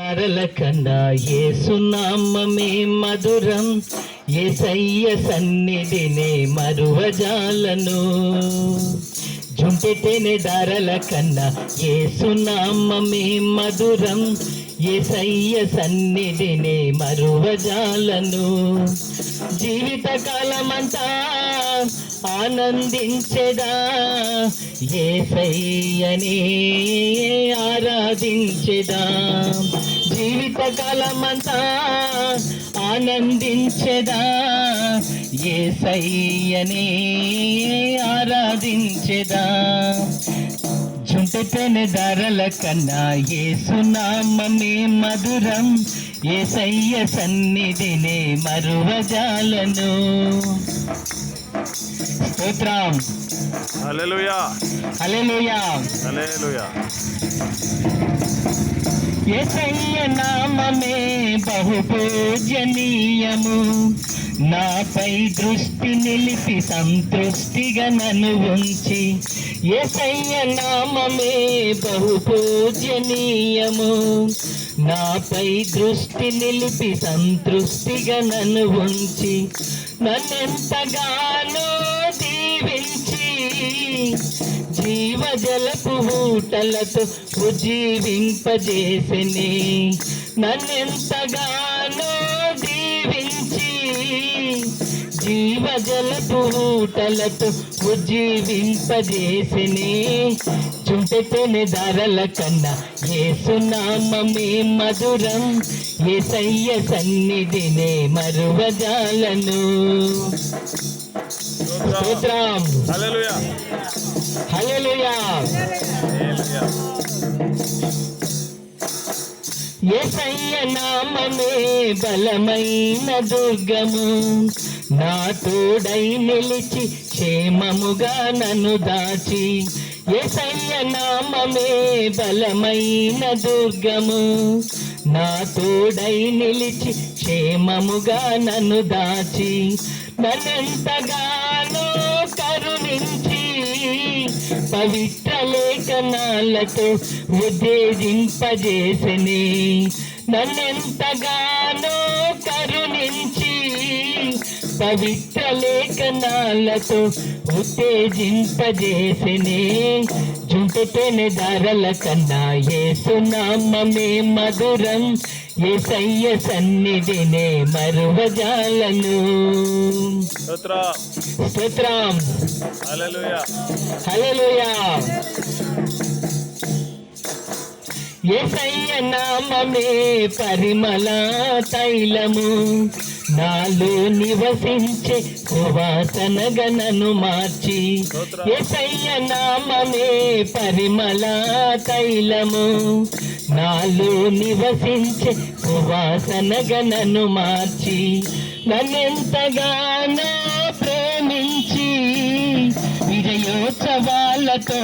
ధారల కన్నా యేసునామమే మధురం, యేసయ్య సన్నిధినే మరువజాలను. జుంటెతేనె ధారల కన్నా యేసునామమే మధురం, యేసయ్య సన్నిధినే మరువజాలను. జీవిత కాలమంతా ఆనందించెదా, యేసయ్యనే ఆరాధించెదా. జీవిత కాలమంతా ఆనందించెదా, యేసయ్యనే ఆరాధించెదా. జుంటెతేనె ధారల కన్నా యేసునామమే మధురం, యేసయ్య సన్నిధినే మరువజాలను. స్తోత్రం. హల్లెలూయా, హల్లెలూయా, హల్లెలూయా. యేసయ్య నామమే బహు పూజనీయము, నాపై దృష్టి నిలిపి సంతృష్టిగా నన్ను ఉంచి. యేసయ్య నామమే బహు పూజనీయము, నాపై దృష్టి నిలిపి సంతృష్టిగా నన్ను ఉంచి. నన్నెంతగానో దీవించి జీవజలపు ఊటలతో ఉజ్జీవింపజేసిని. నన్నెంతగానో దీవించి జీవజలపు ఊటలతో ఉజ్జీవింపజేసిని. చుంటెతేనె ధారల కన్నా యేసునామమే మధురం, యేసయ్య సన్నిధినే మరువజాలను. స్తోత్రం. హల్లెలూయా, హల్లెలూయా. హల్లెలూయా. యేసయ్య నామమే బలమైన దుర్గము, నా తోడై నిలిచి క్షేమముగా నన్ను దాచి. యేసయ్య నామమే బలమైన దుర్గము, నా తోడై నిలిచి క్షేమముగా నన్ను దాచి. నన్నెంతగానో కరుణించి పవిత్ర లేఖనాలతో ఉత్తేజింపజేసిని. నన్నెంతగానో కరుణించి పవిత్ర లేఖనాలతో ఉత్తేజింపజేసిని. జుంటెతేనె ధారల కన్నా యేసునామమే మధురం, యేసయ్య సన్నిధినే మరువజాలను. స్తోత్రం. హల్లెలూయా, హల్లెలూయా. యేసయ్య నామమే పరిమళ తైలము, నాలో నివసించే సువాసనగా నన్ను మార్చి. యేసయ్య నామమే పరిమళ తైలము, నాలో నివసించే సువాసనగా నన్ను మార్చి. నన్నెంతగానో ప్రేమించి విజయోత్సవాలతో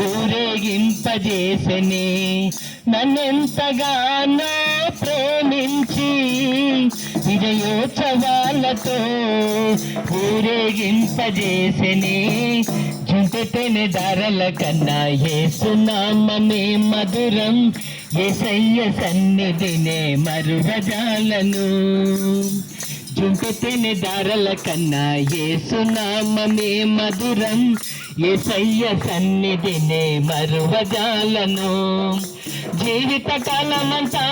ఊరేగింపజేసెని. నన్నెంతగానో ప్రేమించి విజయోత్సవాలతో ఊరేగింపజేసెని. జుంటెతేనె ధారల కన్నా యేసునామమే మధురం, యేసయ్య సన్నిధినే మరువజాలను. జుంటెతేనె ధారల కన్నా యేసునామమే మధురం, యేసయ్య సన్నిధినే మరువజాలను. జీవిత కాలమంతా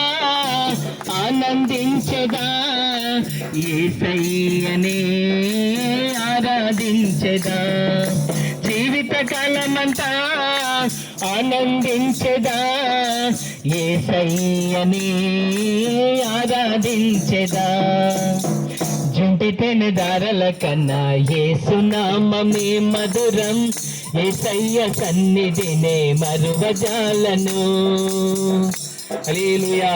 ఆనందించెదా, యేసయ్యనే ఆరాధించెదా. జీవిత కాలమంతా ఆనందించెదా, యేసయ్యనే ఆరాధించెదా. జుంటెతేనె ధారల కన్నా యేసునామమే మధురం, యేసయ్య సన్నిధినే మరువజాలను. హల్లెలూయా.